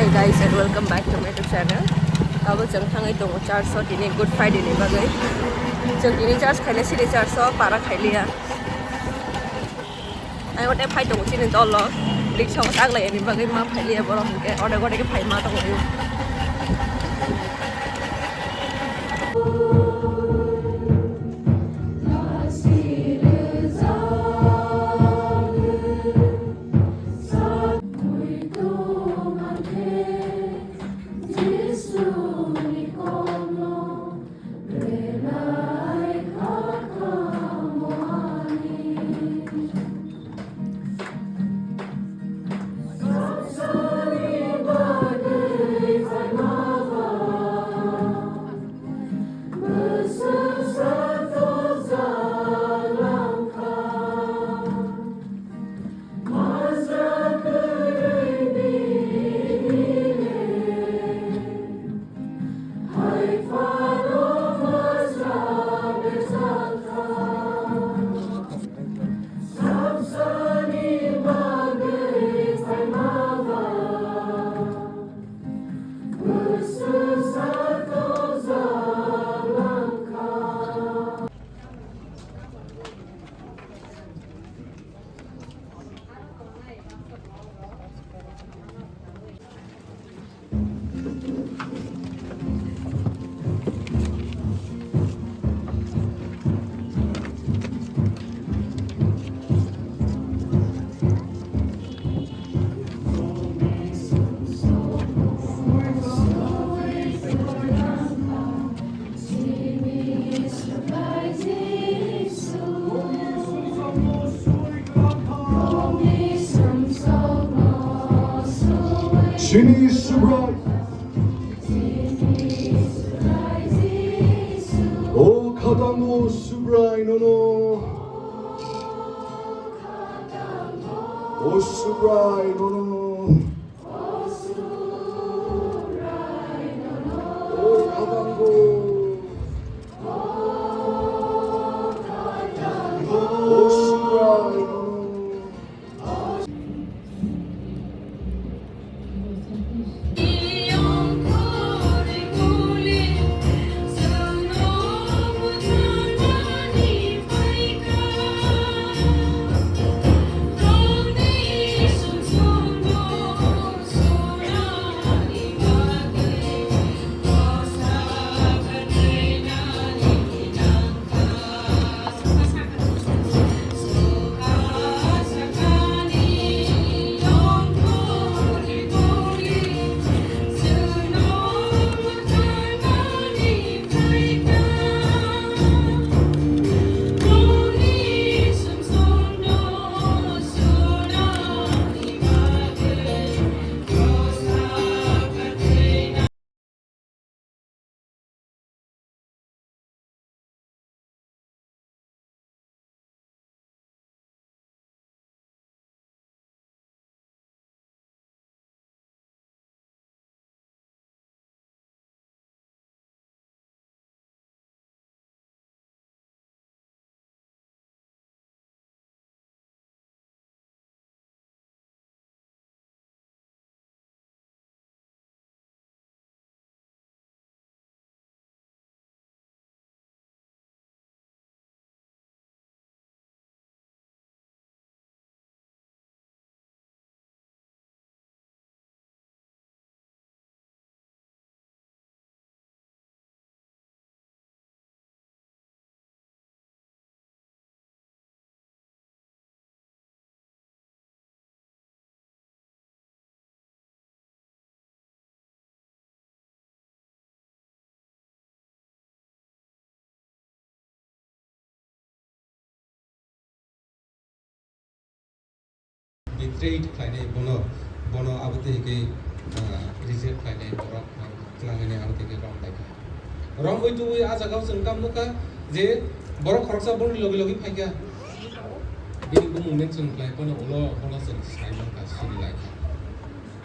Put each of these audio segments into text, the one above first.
Hi guys and welcome back to my YouTube channel. Kabo jeng thangai dong church so dini Good Friday ni bagai. Jeng dini church khaile sini church so para khailia. Ai ote phai dong chini dolo. Lik chong sang lai ni bagai ma phailia boro hingke ode gode ke phai ma dong ni. Sini Subrai, O Katango Subrai no, O Subrai no, O Katango, O Subrai no. Trade kleine bono abute ke reserve kleine borok klangene abute ke rom daika rom hoitu aja gaw जों kam nuka je borok khoroksa boni logi logi phaika bini bu movement जों klai bono ulo जों sai ka sini lai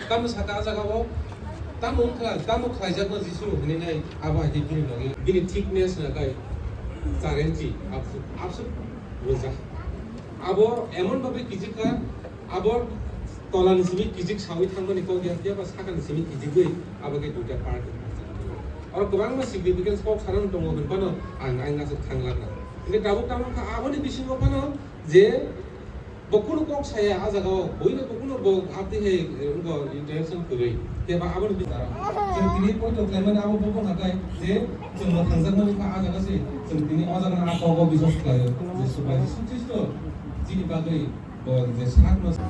kam saka aja gaw tamu khlaijak no jisu hini nai aba hidi bini logi bini thickness na kai চারেঞ্চি আপসু রোজা আবর এমন ভাবে কিজিকা আবর kolani simi kijik sawi thangmani ko dia ba sakani simi kijigui abage duta park और गोबां मा सिगनिफिकेन्स कक सारन दङ बेनफानो आं गासै थांलाना इने दाबो तामन का आबोनि बिसिङाव फानो जे बकुनो कक साया आजागाव बयनो बकुनो ब आपदि हे उंगो इंटरेक्शन गरै केबा आबोनि बिदारा जों दिनै पइन्ट अफ लाइमोन आबो बको हाकाय जे जों थांजागनो का आजागासै जों दिनै अजागना आकाव बिजस खायो जे सुबाय सुथिस्त जिनि बागै जे सागनो जों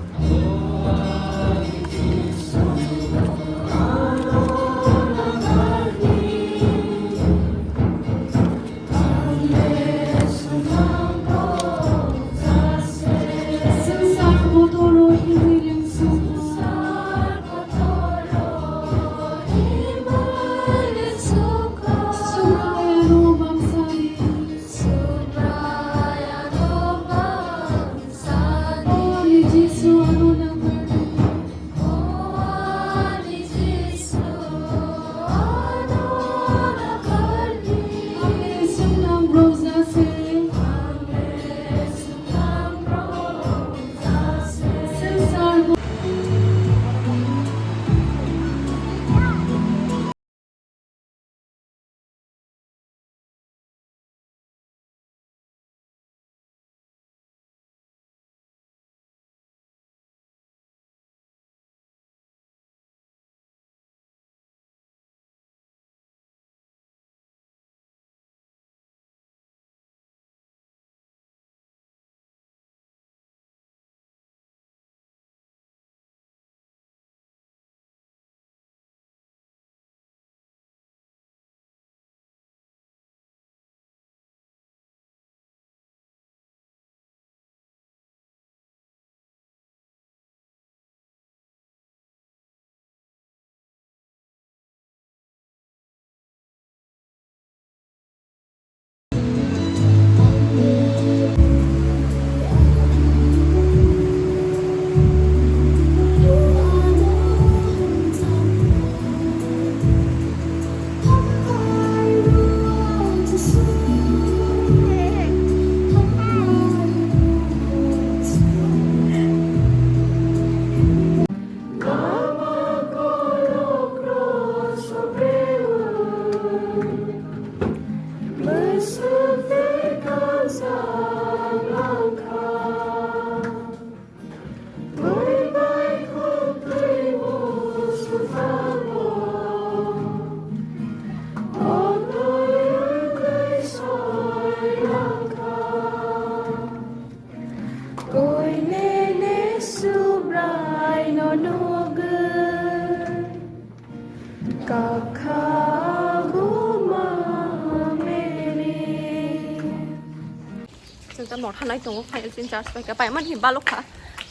दा थानाय दङ फाइल सिन चार्ज बायका बायमान हि बालखा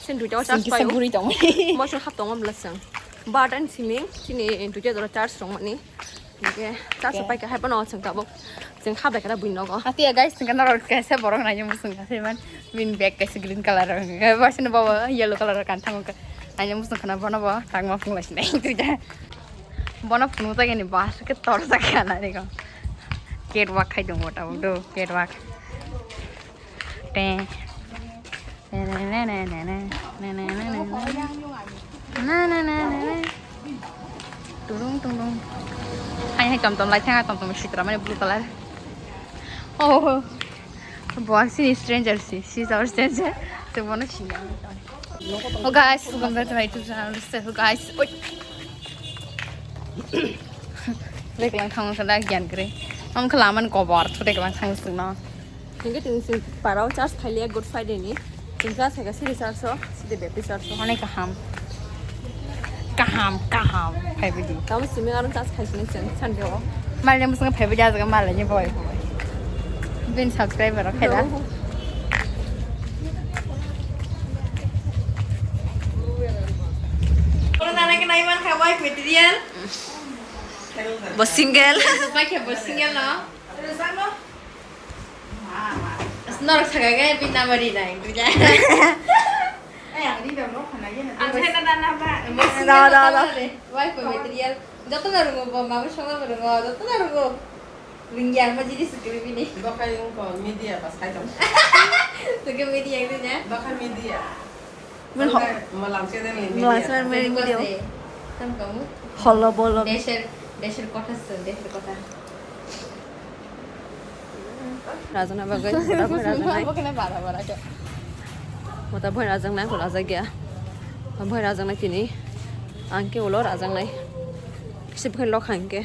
सिन दुइटाव चार्ज बायो बुरि दङ मसो हाब दङ होमब्लासों बादान सिमिं सिनि दुइटा दर चार्ज दङ माने ओके चार्ज बायका हाय बनाव जों दाबो जों हाबाय kada buin logo ati ya guys tinggal naruh kaisa borong nanya musung kasih man win bag kaisa green color versi bawa yellow color kan tang nanya musung kana bona bawa tang ma fung lasne itu ja bona fung ta gini bahas ke tor sa kana ni ko ket wak khai dong bota do ket wak te na na na na na na na na na na na turung turung hai tom tom lai thang tom tom shitra mane blue color oh boss is stranger she's our stranger so wanna see oh guys welcome back to my YouTube channel so guys lek lang thang sa lag yan kre am khalaman ko bar thode lang thang suna hinga tin sin parau charge khailia good friday ni tinga sega siri charge so side bepi charge so hone kaham phai bidi tam simi aron charge khaisini chen sande o malnya musang phai bidi aja malnya boy bin subscriber okay da orang nana ke naiman kai wife material bos single pakai bos single no terus ano snor sagaga bina mari nai tuja yang di dalam kana ye na ang sana dana ba da wife material joto na rungo ba mama songa rungo joto na rungo Ringyan mo jadi sekali ini. Baka yung media pas kayo. Sige media itu nya. Baka media. Malasnya main video. Halo bolong. দেশের কথা শুন দেশের কথা Razana bagai, mata boy razang nai. বকনে বাড়া বাড়া কে Mata boy razang nai, kola zagia. Boy razang nai kini. Angke ulo razang nai. Sip kan lok hangke.